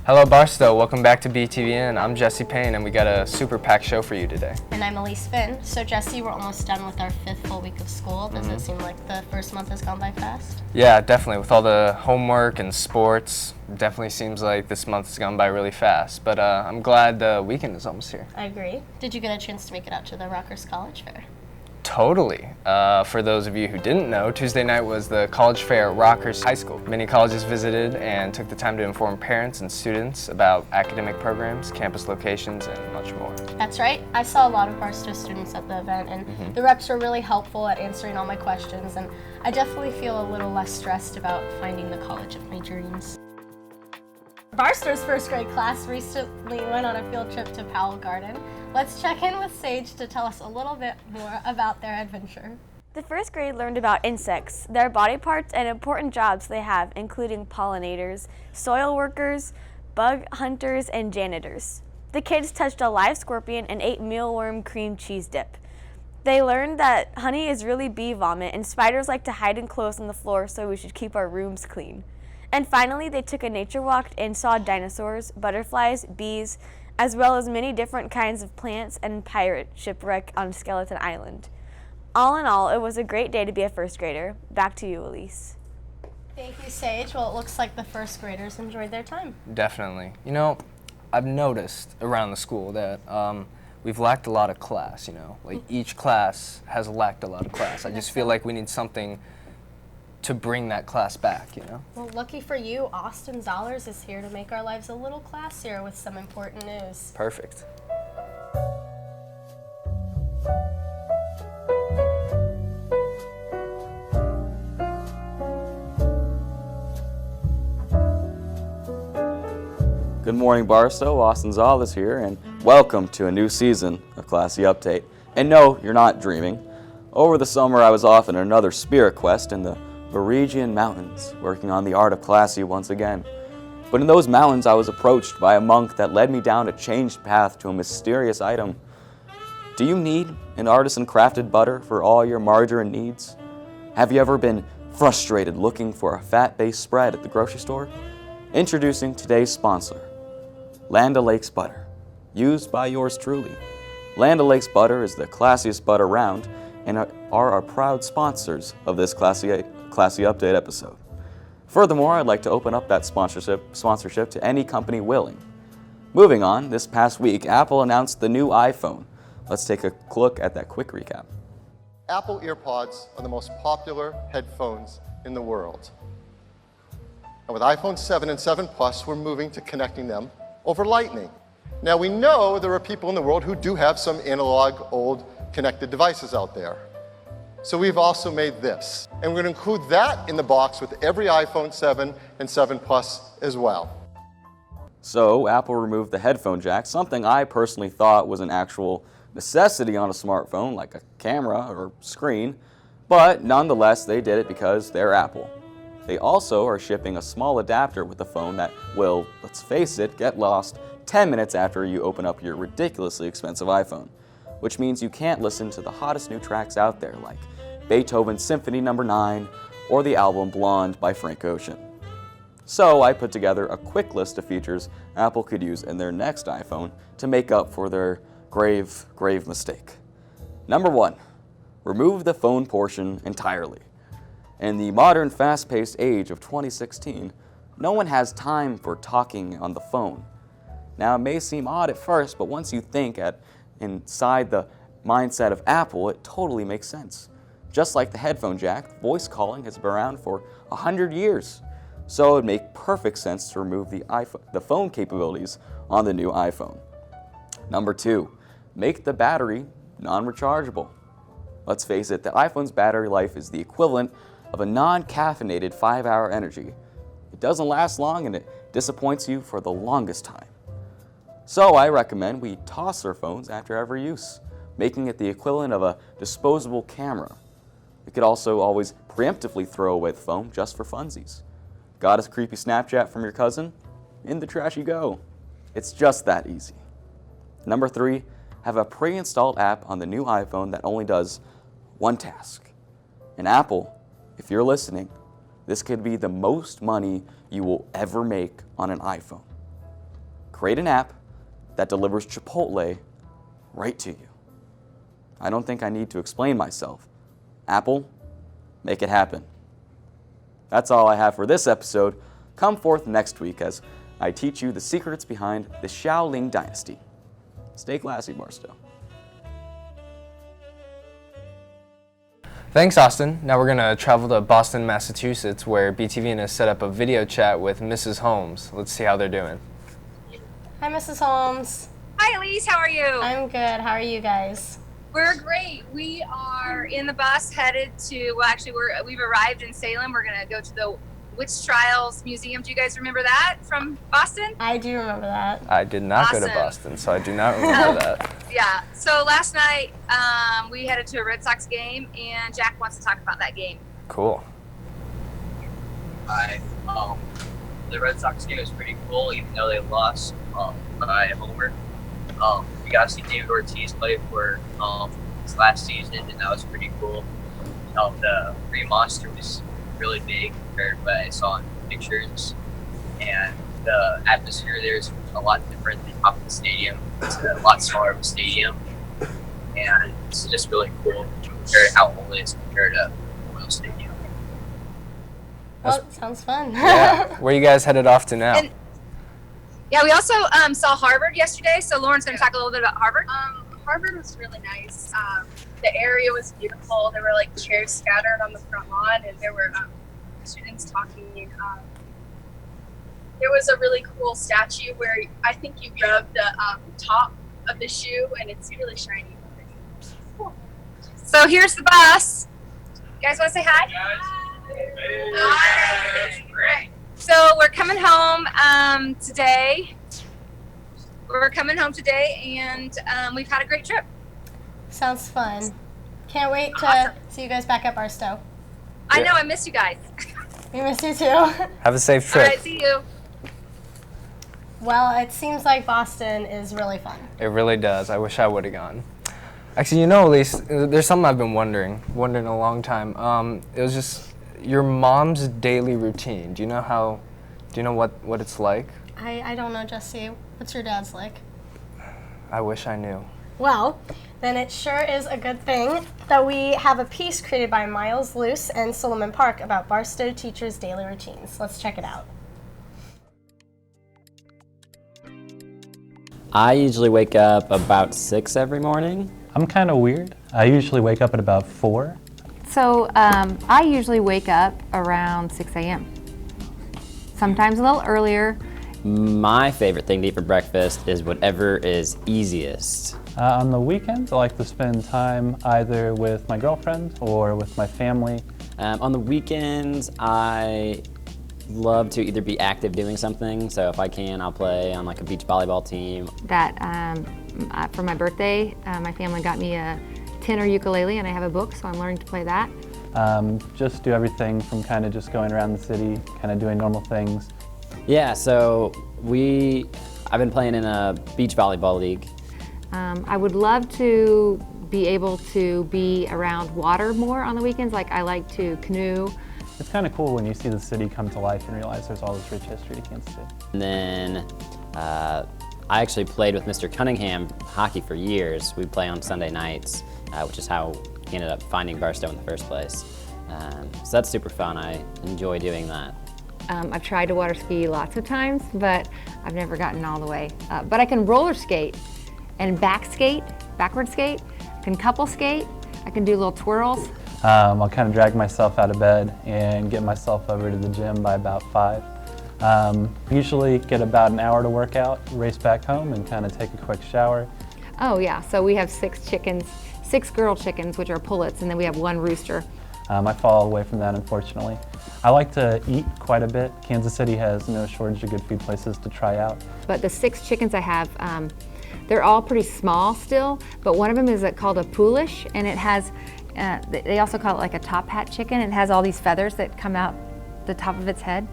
Hello Barstow, welcome back to BTVN. I'm Jesse Payne and we got a super packed show for you today. And I'm Elise Finn. So Jesse, we're almost done with our 5th full week of school. Does it seem like the first month has gone by fast? Yeah, definitely. With all the homework and sports, definitely seems like this month has gone by really fast. But I'm glad the weekend is almost here. I agree. Did you get a chance to make it out to the Rockers College Fair? Totally. For those of you who didn't know, Tuesday night was the college fair at Rockers High School. Many colleges visited and took the time to inform parents and students about academic programs, campus locations, and much more. That's right. I saw a lot of Barstow students at the event, and the reps were really helpful at answering all my questions, and I definitely feel a little less stressed about finding the college of my dreams. Barstow's first grade class recently went on a field trip to Powell Garden. Let's check in with Sage to tell us a little bit more about their adventure. The first grade learned about insects, their body parts, and important jobs they have, including pollinators, soil workers, bug hunters, and janitors. The kids touched a live scorpion and ate mealworm cream cheese dip. They learned that honey is really bee vomit, and spiders like to hide in clothes on the floor, so we should keep our rooms clean. And finally, they took a nature walk and saw dinosaurs, butterflies, bees, as well as many different kinds of plants and pirate shipwreck on Skeleton Island. All in all, it was a great day to be a first grader. Back to you, Elise. Thank you, Sage. Well, it looks like the first graders enjoyed their time. Definitely. You know, I've noticed around the school that we've lacked a lot of class, Like each class has lacked a lot of class. I just feel like we need something to bring that class back, Well, lucky for you, Austin Zollers is here to make our lives a little classier with some important news. Perfect. Good morning, Barstow. Austin Zollers here, and welcome to a new season of Classy Update. And no, you're not dreaming. Over the summer, I was off on another spirit quest in the Virigian Mountains, working on the art of Classy once again. But in those mountains, I was approached by a monk that led me down a changed path to a mysterious item. Do you need an artisan-crafted butter for all your margarine needs? Have you ever been frustrated looking for a fat-based spread at the grocery store? Introducing today's sponsor, Land O'Lakes Butter, used by yours truly. Land O'Lakes Butter is the classiest butter around and are our proud sponsors of this Classy Update episode. Furthermore, I'd like to open up that sponsorship to any company willing. Moving on, this past week, Apple announced the new iPhone. Let's take a look at that quick recap. Apple EarPods are the most popular headphones in the world. And with iPhone 7 and 7 Plus, we're moving to connecting them over Lightning. Now we know there are people in the world who do have some analog, old, connected devices out there. So we've also made this. And we're going to include that in the box with every iPhone 7 and 7 Plus as well. So Apple removed the headphone jack, something I personally thought was an actual necessity on a smartphone, like a camera or screen. But nonetheless, they did it because they're Apple. They also are shipping a small adapter with the phone that will, let's face it, get lost 10 minutes after you open up your ridiculously expensive iPhone, which means you can't listen to the hottest new tracks out there like Beethoven's Symphony No. 9 or the album Blonde by Frank Ocean. So I put together a quick list of features Apple could use in their next iPhone to make up for their grave mistake. Number 1, remove the phone portion entirely. In the modern fast-paced age of 2016, no one has time for talking on the phone. Now, it may seem odd at first, but once you think inside the mindset of Apple, it totally makes sense. Just like the headphone jack, voice calling has been around for 100 years. So it would make perfect sense to remove the phone capabilities on the new iPhone. Number 2, make the battery non-rechargeable. Let's face it, the iPhone's battery life is the equivalent of a non-caffeinated 5-hour energy. It doesn't last long and it disappoints you for the longest time. So I recommend we toss our phones after every use, making it the equivalent of a disposable camera. We could also always preemptively throw away the phone just for funsies. Got a creepy Snapchat from your cousin? In the trash you go. It's just that easy. Number 3, have a pre-installed app on the new iPhone that only does one task. And Apple, if you're listening, this could be the most money you will ever make on an iPhone. create an app that delivers Chipotle right to you. I don't think I need to explain myself. Apple, make it happen. That's all I have for this episode. Come forth next week as I teach you the secrets behind the Shaolin Dynasty. Stay classy, Barstow. Thanks, Austin. Now we're going to travel to Boston, Massachusetts, where BTVN has set up a video chat with Mrs. Holmes. Let's see how they're doing. Hi, Mrs. Holmes. Hi, Elise. How are you? I'm good. How are you guys? We're great. We are in the bus headed to, well, actually, we've arrived in Salem. We're going to go to the Witch Trials Museum. Do you guys remember that from Boston? I do remember that. I did not go to Awesome. Boston, so I do not remember that. Yeah. So last night, we headed to a Red Sox game, and Jack wants to talk about that game. Cool. Hi. The Red Sox game was pretty cool, even though they lost by a homer. We got to see David Ortiz play for his last season, and that was pretty cool. The Green Monster was really big compared to what I saw in pictures, and the atmosphere there is a lot different than top of the stadium. It's a lot smaller of a stadium, and it's just really cool compared to how old it is compared to Royal Stadium. Well, it sounds fun. Yeah. Where you guys headed off to now? And- Yeah, we also saw Harvard yesterday, so Lauren's going to talk a little bit about Harvard. Harvard was really nice. The area was beautiful. There were like chairs scattered on the front lawn, and there were students talking. There was a really cool statue where I think you rub the top of the shoe, and it's really shiny. Cool. So here's the bus. You guys want to say hi? Great. So we're coming home today. We're coming home today, and we've had a great trip. Sounds fun. Can't wait to Awesome. see you guys back at Barstow. I know, I miss you guys. We miss you too. Have a safe All trip. right, see you. Well, it seems like Boston is really fun. It really does. I wish I would have gone. Actually, you know, Elise, there's something I've been wondering a long time. It was just your mom's daily routine. Do you know what it's like? I don't know, Jesse. What's your dad's like? I wish I knew. Well, then it sure is a good thing that we have a piece created by Miles Luce and Solomon Park about Barstow teachers' daily routines. Let's check it out. I usually wake up about 6 every morning. I'm kind of weird. I usually wake up at about 4. So I usually wake up around 6 a.m. Sometimes a little earlier. My favorite thing to eat for breakfast is whatever is easiest. On the weekends, I like to spend time either with my girlfriend or with my family. On the weekends, I love to either be active doing something. So if I can, I'll play on like a beach volleyball team. For my birthday, my family got me a tenor ukulele, and I have a book, so I'm learning to play that. Just do everything from kind of just going around the city, kind of doing normal things. Yeah, so I've been playing in a beach volleyball league. I would love to be able to be around water more on the weekends. Like I like to canoe. It's kind of cool when you see the city come to life and realize there's all this rich history to Kansas City. And then I actually played with Mr. Cunningham hockey for years. We play on Sunday nights, which is how he ended up finding Barstow in the first place. So that's super fun. I enjoy doing that. I've tried to water ski lots of times, but I've never gotten all the way. But I can roller skate and backward skate. I can couple skate. I can do little twirls. I'll kind of drag myself out of bed and get myself over to the gym by about 5. Usually get about an hour to work out, race back home, and kind of take a quick shower. Oh yeah, so we have 6 chickens, 6 girl chickens, which are pullets, and then we have 1 rooster. I fall away from that, unfortunately. I like to eat quite a bit. Kansas City has no shortage of good food places to try out. But the 6 chickens I have, they're all pretty small still, but one of them is called a Polish, and it has, they also call it like a top hat chicken. It has all these feathers that come out the top of its head.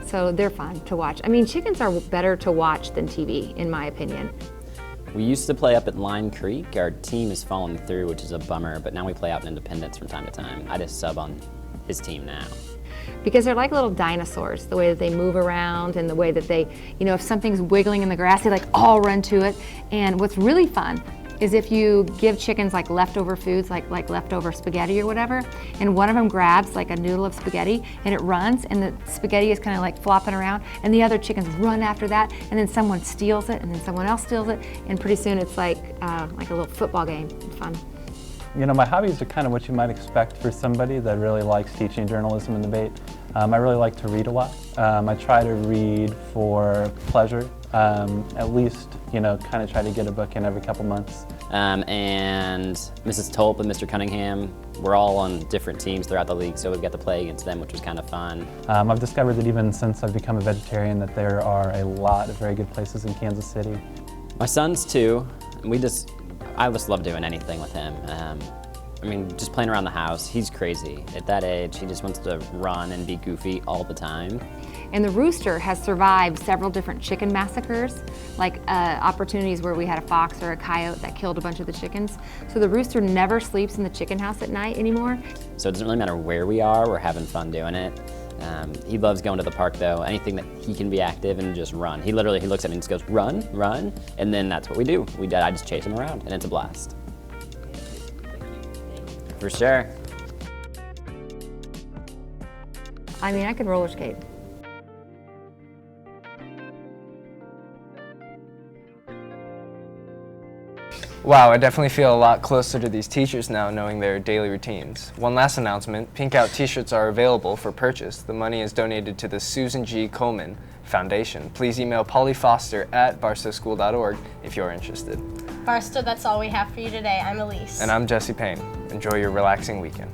So they're fun to watch. I mean, chickens are better to watch than TV, in my opinion. We used to play up at Line Creek. Our team has fallen through, which is a bummer, but now we play out in Independence from time to time. I just sub on his team now? Because they're like little dinosaurs, the way that they move around and the way that they, if something's wiggling in the grass, they like all run to it. And what's really fun is if you give chickens like leftover foods, like leftover spaghetti or whatever, and one of them grabs like a noodle of spaghetti and it runs and the spaghetti is kind of like flopping around and the other chickens run after that and then someone steals it and then someone else steals it and pretty soon it's like a little football game. It's fun. My hobbies are kind of what you might expect for somebody that really likes teaching journalism and debate. I really like to read a lot. I try to read for pleasure, at least, kind of try to get a book in every couple months. And Mrs. Tulp and Mr. Cunningham, we're all on different teams throughout the league, so we got to play against them, which was kind of fun. I've discovered that even since I've become a vegetarian that there are a lot of very good places in Kansas City. My son's too, and I just love doing anything with him. Just playing around the house, he's crazy. At that age, he just wants to run and be goofy all the time. And the rooster has survived several different chicken massacres, like opportunities where we had a fox or a coyote that killed a bunch of the chickens. So the rooster never sleeps in the chicken house at night anymore. So it doesn't really matter where we are, we're having fun doing it. He loves going to the park though. Anything that he can be active and just run. He looks at me and just goes, run, run, and then that's what we do. I just chase him around and it's a blast. For sure. I could roller skate. Wow, I definitely feel a lot closer to these teachers now knowing their daily routines. One last announcement, Pink Out t-shirts are available for purchase. The money is donated to the Susan G. Komen Foundation. Please email pollyfoster@barstowschool.org if you're interested. Barstow, that's all we have for you today. I'm Elise. And I'm Jesse Payne. Enjoy your relaxing weekend.